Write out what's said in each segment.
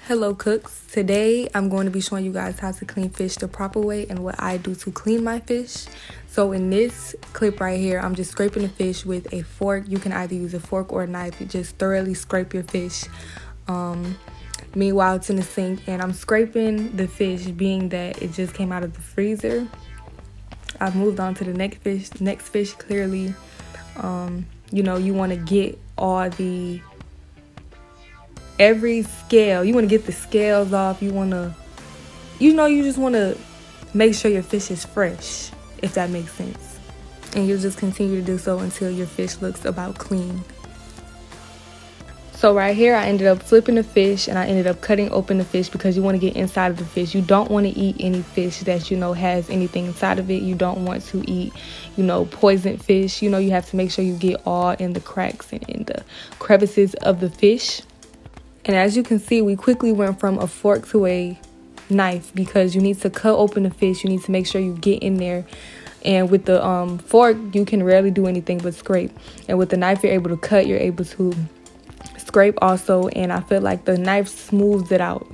Hello cooks, today I'm going to be showing you guys how to clean fish the proper way and what I do to clean my fish. So in this clip right here, I'm just scraping the fish with a fork. You can either use a fork or a knife. You just thoroughly scrape your fish. Meanwhile, it's in the sink and I'm scraping the fish being that it just came out of the freezer. I've moved on to the next fish clearly. You want to get every scale. You want to get the scales off. You just want to make sure your fish is fresh, if that makes sense. And you'll just continue to do so until your fish looks about clean. So right here, I ended up flipping the fish and I ended up cutting open the fish because you want to get inside of the fish. You don't want to eat any fish that has anything inside of it. You don't want to eat, poisoned fish. You have to make sure you get all in the cracks and in the crevices of the fish. And as you can see, we quickly went from a fork to a knife because you need to cut open the fish. You need to make sure you get in there. And with the fork, you can rarely do anything but scrape. And with the knife, you're able to cut, you're able to scrape also. And I feel like the knife smooths it out,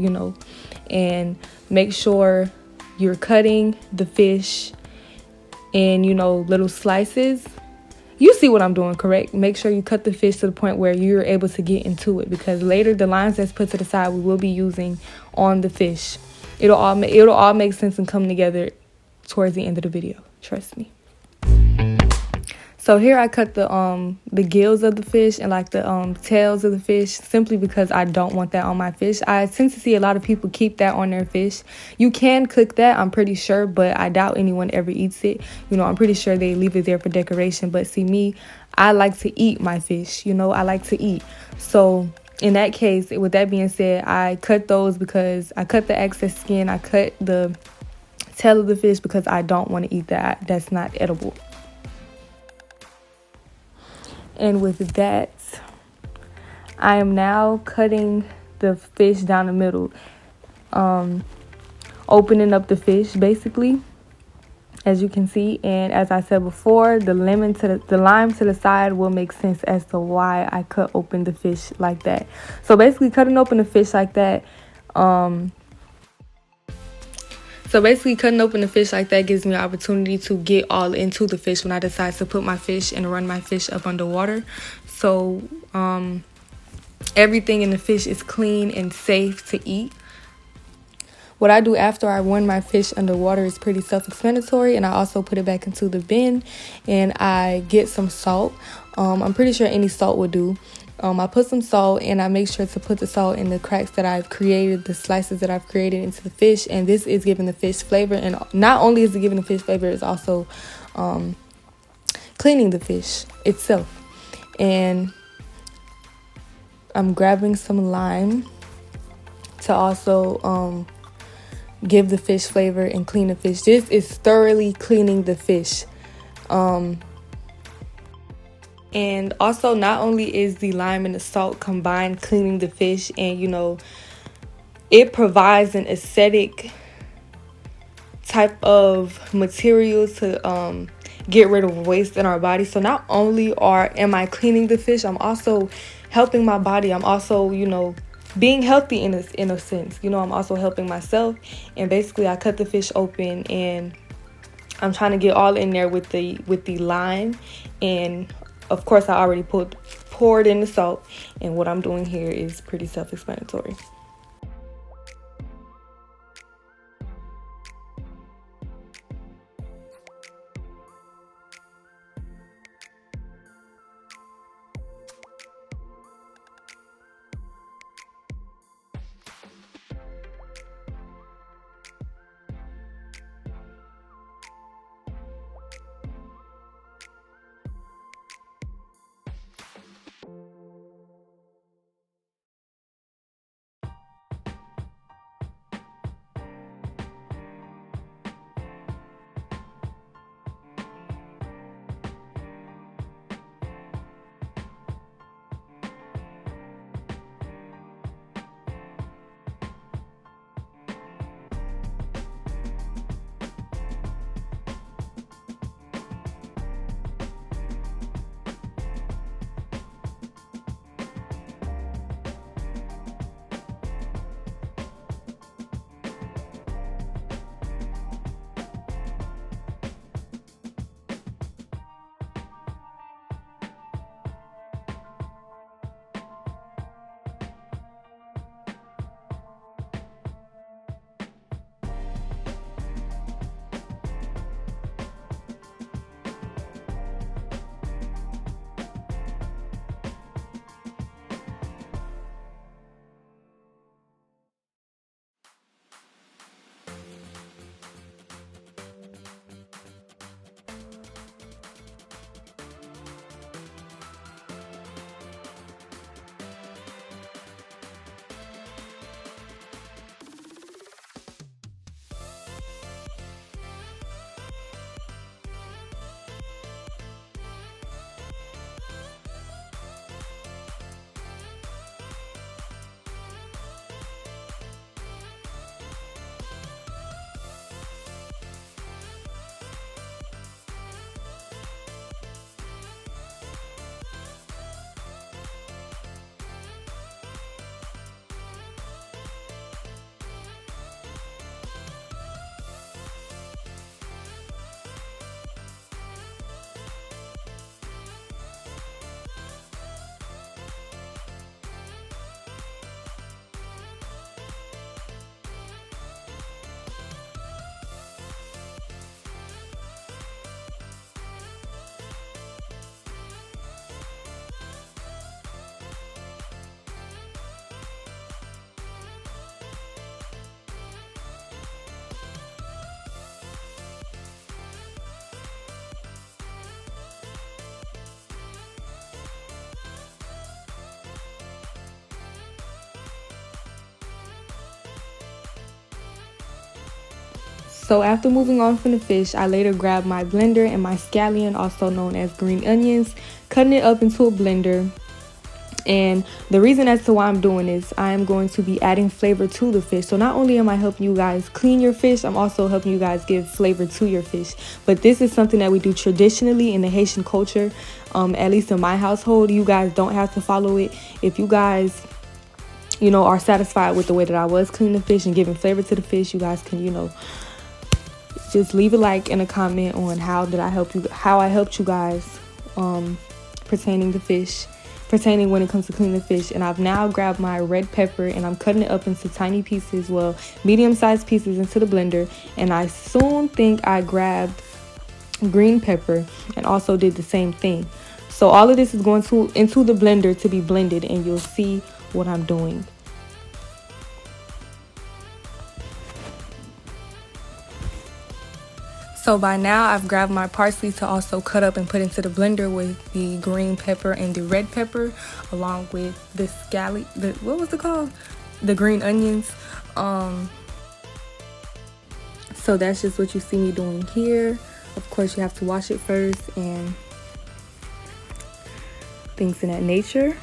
and make sure you're cutting the fish in, little slices. You see what I'm doing, correct? Make sure you cut the fish to the point where you're able to get into it, because later the lines that's put to the side we will be using on the fish. It'll all make sense and come together towards the end of the video. Trust me. So here I cut the gills of the fish and like the tails of the fish, simply because I don't want that on my fish. I tend to see a lot of people keep that on their fish. You can cook that, I'm pretty sure, but I doubt anyone ever eats it. I'm pretty sure they leave it there for decoration. But see, me, I like to eat my fish. I like to eat. So in that case, with that being said, I cut those because I cut the excess skin. I cut the tail of the fish because I don't want to eat that. That's not edible. And with that, I am now cutting the fish down the middle, opening up the fish basically, as you can see. And as I said before, the lime to the side will make sense as to why I cut open the fish like that. So basically, cutting open the fish like that, gives me the opportunity to get all into the fish when I decide to put my fish and run my fish up underwater. So everything in the fish is clean and safe to eat. What I do after I run my fish underwater is pretty self-explanatory, and I also put it back into the bin and I get some salt. I'm pretty sure any salt will do. I put some salt and I make sure to put the salt in the cracks that I've created, the slices that I've created into the fish, and this is giving the fish flavor. And not only is it giving the fish flavor, it's also cleaning the fish itself. And I'm grabbing some lime to also give the fish flavor and clean the fish. This is thoroughly cleaning the fish. And also, not only is the lime and the salt combined cleaning the fish, and it provides an aesthetic type of material to get rid of waste in our body. So not only am I cleaning the fish, I'm also helping my body. I'm also, being healthy in a sense. I'm also helping myself. And basically, I cut the fish open and I'm trying to get all in there with the lime, and of course I already poured in the salt, and what I'm doing here is pretty self-explanatory. So after moving on from the fish, I later grabbed my blender and my scallion, also known as green onions, cutting it up into a blender. And the reason as to why I'm doing this, I am going to be adding flavor to the fish. So not only am I helping you guys clean your fish, I'm also helping you guys give flavor to your fish. But this is something that we do traditionally in the Haitian culture, at least in my household. You guys don't have to follow it. If you guys, are satisfied with the way that I was cleaning the fish and giving flavor to the fish, you guys can, just leave a like and a comment on how I helped you guys pertaining when it comes to cleaning the fish. And I've now grabbed my red pepper and I'm cutting it up into tiny pieces, medium-sized pieces, into the blender. And I soon think I grabbed green pepper and also did the same thing. So all of this is going into the blender to be blended, and you'll see what I'm doing. So by now I've grabbed my parsley to also cut up and put into the blender with the green pepper and the red pepper, along with the what was it called? The green onions. So that's just what you see me doing here. Of course, you have to wash it first and things in that nature.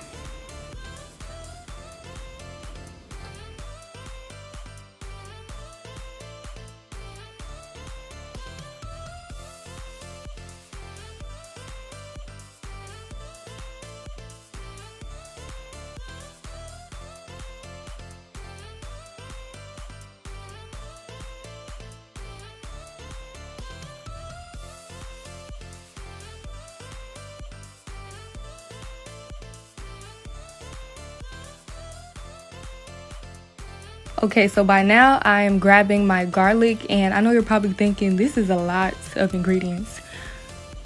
Okay, so by now I am grabbing my garlic, and I know you're probably thinking this is a lot of ingredients.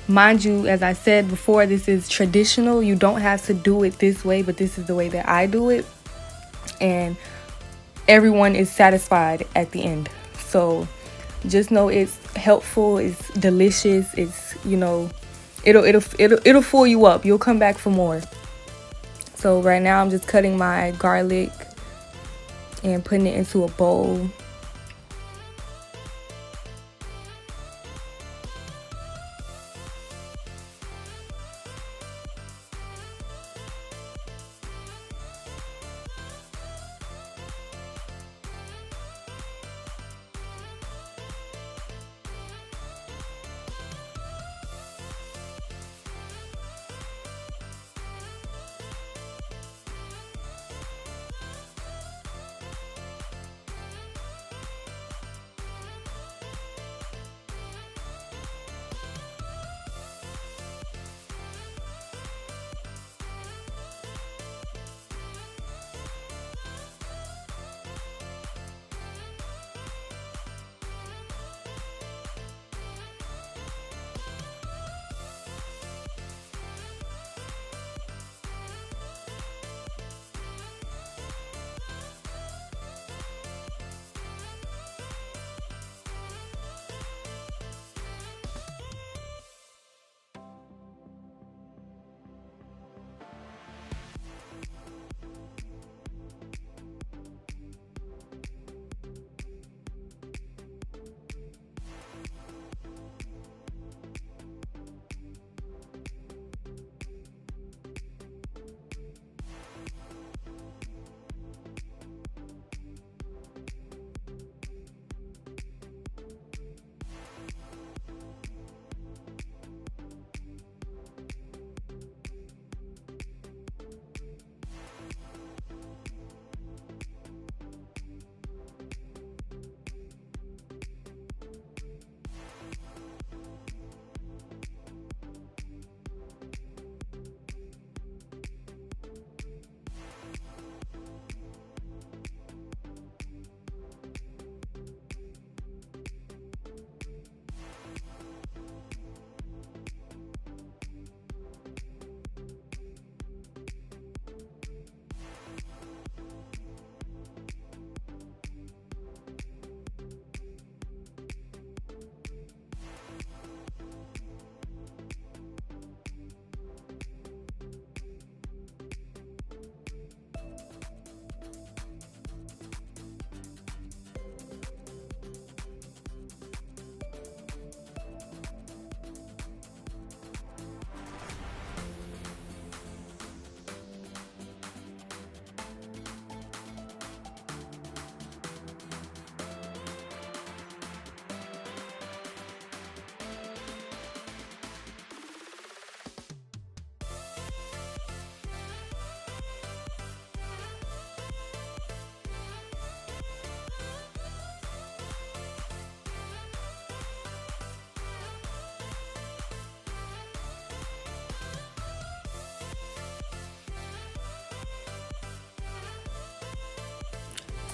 Mind you, as I said before, this is traditional. You don't have to do it this way, but this is the way that I do it. And everyone is satisfied at the end. So just know it's helpful, it's delicious, it's, it'll full you up. You'll come back for more. So right now I'm just cutting my garlic and putting it into a bowl.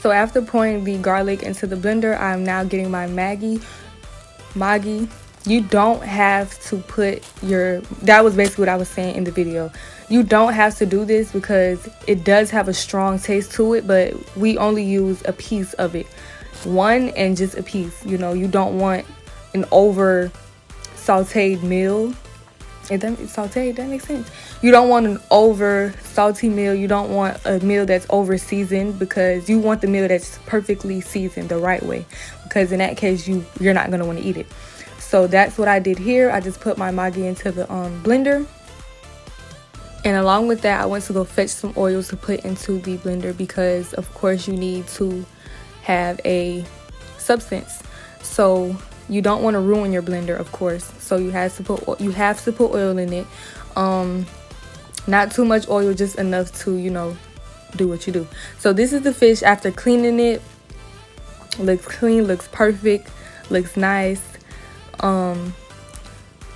So after pouring the garlic into the blender, I'm now getting my Maggi. You don't have to put that was basically what I was saying in the video. You don't have to do this because it does have a strong taste to it, but we only use a piece of it. One and just a piece. You know, you don't want an over sauteed meal. If that sauteed, that makes sense. You don't want an over salty meal. You don't want a meal that's over seasoned, because you want the meal that's perfectly seasoned the right way, because in that case you're not going to want to eat it. So that's what I did here. I just put my Maggi into the blender, and along with that I went to go fetch some oils to put into the blender, because of course you need to have a substance. So you don't want to ruin your blender, of course. So you have to put oil in it. Not too much oil, just enough to, you know, do what you do. So this is the fish after cleaning it. Looks clean, looks perfect, looks nice.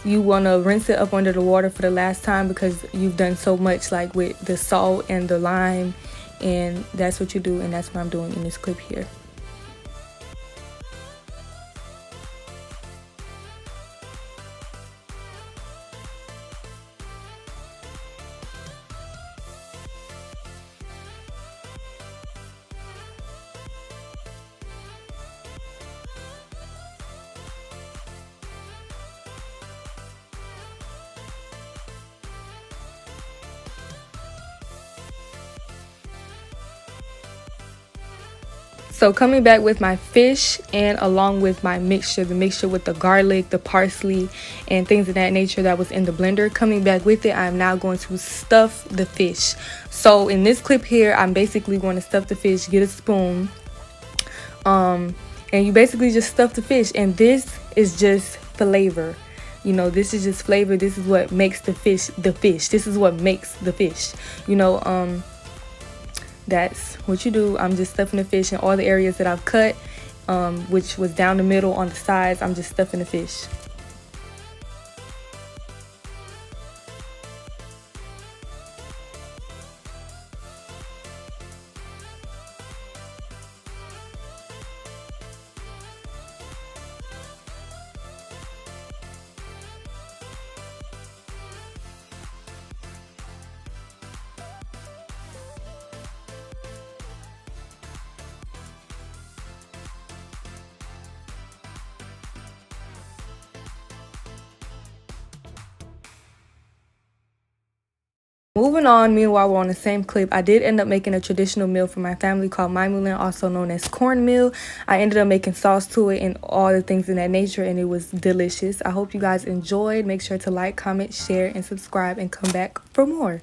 You want to rinse it up under the water for the last time, because you've done so much, like with the salt and the lime, and that's what you do, and that's what I'm doing in this clip here. So coming back with my fish, and along with my mixture, the mixture with the garlic, the parsley, and things of that nature that was in the blender, coming back with it, I'm now going to stuff the fish. So in this clip here, I'm basically going to stuff the fish, get a spoon, and you basically just stuff the fish, and this is just flavor. You know, this is just flavor. This is what makes the fish the fish. This is what makes the fish, you know. That's what you do. I'm just stuffing the fish in all the areas that I've cut, which was down the middle, on the sides. I'm just stuffing the fish. Moving on, meanwhile we're on the same clip, I did end up making a traditional meal for my family called maimulin, also known as cornmeal. I ended up making sauce to it and all the things in that nature, and it was delicious. I hope you guys enjoyed. Make sure to like, comment, share, and subscribe, and come back for more.